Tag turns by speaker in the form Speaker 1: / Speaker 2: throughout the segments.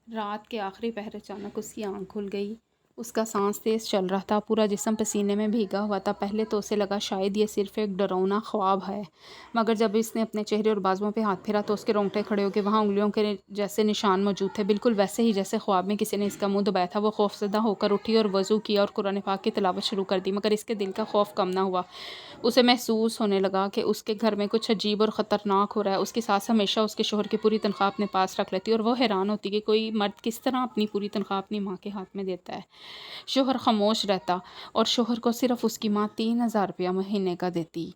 Speaker 1: رات کے آخری پہر اچانک اس کی آنکھ کھل گئی۔ اس کا سانس تیز چل رہا تھا، پورا جسم پسینے میں بھیگا ہوا تھا۔ پہلے تو اسے لگا شاید یہ صرف ایک ڈراؤنا خواب ہے، مگر جب اس نے اپنے چہرے اور بازوؤں پہ ہاتھ پھیرا تو اس کے رونگٹے کھڑے ہو گئے۔ وہاں انگلیوں کے جیسے نشان موجود تھے، بالکل ویسے ہی جیسے خواب میں کسی نے اس کا منہ دبایا تھا۔ وہ خوفزدہ ہو کر اٹھی اور وضو کیا اور قرآن پاک کی تلاوت شروع کر دی، مگر اس کے دل کا خوف کم نہ ہوا۔ اسے محسوس ہونے لگا کہ اس کے گھر میں کچھ عجیب اور خطرناک ہو رہا ہے۔ اس کی ساس ہمیشہ اس کے شوہر کی پوری تنخواہ اپنے پاس رکھ لیتی اور وہ حیران ہوتی کہ کوئی مرد کس طرح اپنی پوری تنخواہ اپنی ماں کے ہاتھ میں دیتا ہے۔ شوہر خاموش رہتا اور شوہر کو صرف اس کی ماں 3,000 روپیہ مہینے کا دیتی۔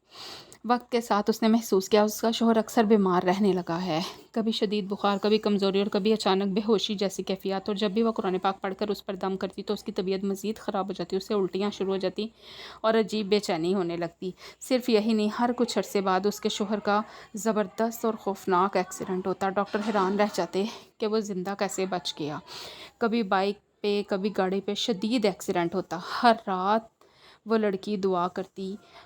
Speaker 1: وقت کے ساتھ اس نے محسوس کیا اس کا شوہر اکثر بیمار رہنے لگا ہے، کبھی شدید بخار، کبھی کمزوری اور کبھی اچانک بے ہوشی جیسی کیفیات، اور جب بھی وہ قرآن پاک پڑھ کر اس پر دم کرتی تو اس کی طبیعت مزید خراب ہو جاتی، اسے الٹیاں شروع ہو جاتی اور عجیب بے چینی ہونے لگتی۔ صرف یہی نہیں، ہر کچھ عرصے بعد اس کے شوہر کا زبردست اور خوفناک ایکسیڈنٹ ہوتا۔ ڈاکٹر حیران رہ جاتے کہ وہ زندہ کیسے بچ گیا۔ کبھی بائک پہ، کبھی گاڑی پہ شدید ایکسیڈنٹ ہوتا۔ ہر رات وہ لڑکی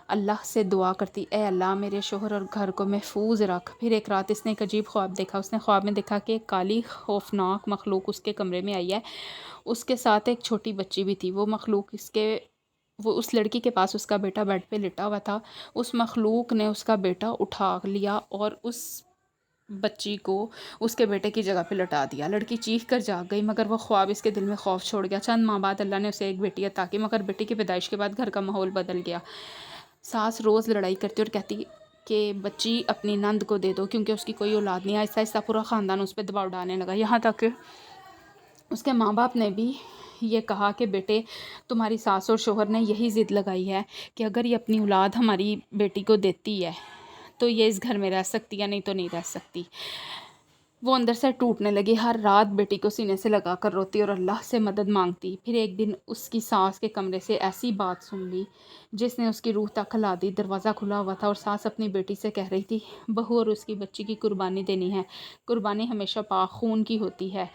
Speaker 1: اللہ سے دعا کرتی، اے اللہ میرے شوہر اور گھر کو محفوظ رکھ۔ پھر ایک رات اس نے ایک عجیب خواب دیکھا۔ اس نے خواب میں دیکھا کہ ایک کالی خوفناک مخلوق اس کے کمرے میں آئی ہے۔ اس کے ساتھ ایک چھوٹی بچی بھی تھی۔ وہ مخلوق اس لڑکی کے پاس اس کا بیٹا بیڈ پہ لٹا ہوا تھا۔ اس مخلوق نے اس کا بیٹا اٹھا لیا اور اس بچی کو اس کے بیٹے کی جگہ پہ لٹا دیا۔ لڑکی چیخ کر جاگ گئی، مگر وہ خواب اس کے دل میں خوف چھوڑ گیا۔ چند ماہ بعد اللہ نے اسے ایک بیٹی عطا کی، مگر بیٹی کی پیدائش کے بعد گھر کا ماحول بدل گیا۔ ساس روز لڑائی کرتی اور کہتی کہ بچی اپنی نند کو دے دو کیونکہ اس کی کوئی اولاد نہیں۔ آہستہ آہستہ پورا خاندان اس پہ دباؤ ڈالنے لگا، یہاں تک کہ اس کے ماں باپ نے بھی یہ کہا کہ بیٹے تمہاری ساس اور شوہر نے یہی ضد لگائی ہے کہ اگر یہ اپنی اولاد ہماری بیٹی کو دیتی ہے تو یہ اس گھر میں رہ سکتی ہے، نہیں تو نہیں رہ سکتی۔ وہ اندر سے ٹوٹنے لگی، ہر رات بیٹی کو سینے سے لگا کر روتی اور اللہ سے مدد مانگتی۔ پھر ایک دن اس کی ساس کے کمرے سے ایسی بات سن لی جس نے اس کی روح تک ہلا دی۔ دروازہ کھلا ہوا تھا اور ساس اپنی بیٹی سے کہہ رہی تھی، بہو اور اس کی بچی کی قربانی دینی ہے۔ قربانی ہمیشہ پاک خون کی ہوتی ہے،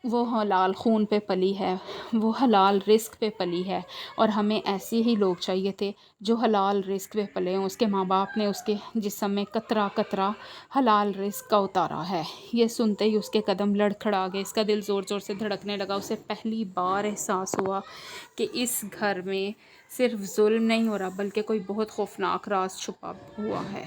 Speaker 1: وہ حلال خون پہ پلی ہے، وہ حلال رزق پہ پلی ہے، اور ہمیں ایسے ہی لوگ چاہیے تھے جو حلال رزق پہ پلے ہوں۔ اس کے ماں باپ نے اس کے جسم میں قطرہ قطرہ حلال رزق کا اتارا ہے۔ یہ سنتے ہی اس کے قدم لڑکھڑا گئے، اس کا دل زور زور سے دھڑکنے لگا۔ اسے پہلی بار احساس ہوا کہ اس گھر میں صرف ظلم نہیں ہو رہا بلکہ کوئی بہت خوفناک راز چھپا ہوا ہے۔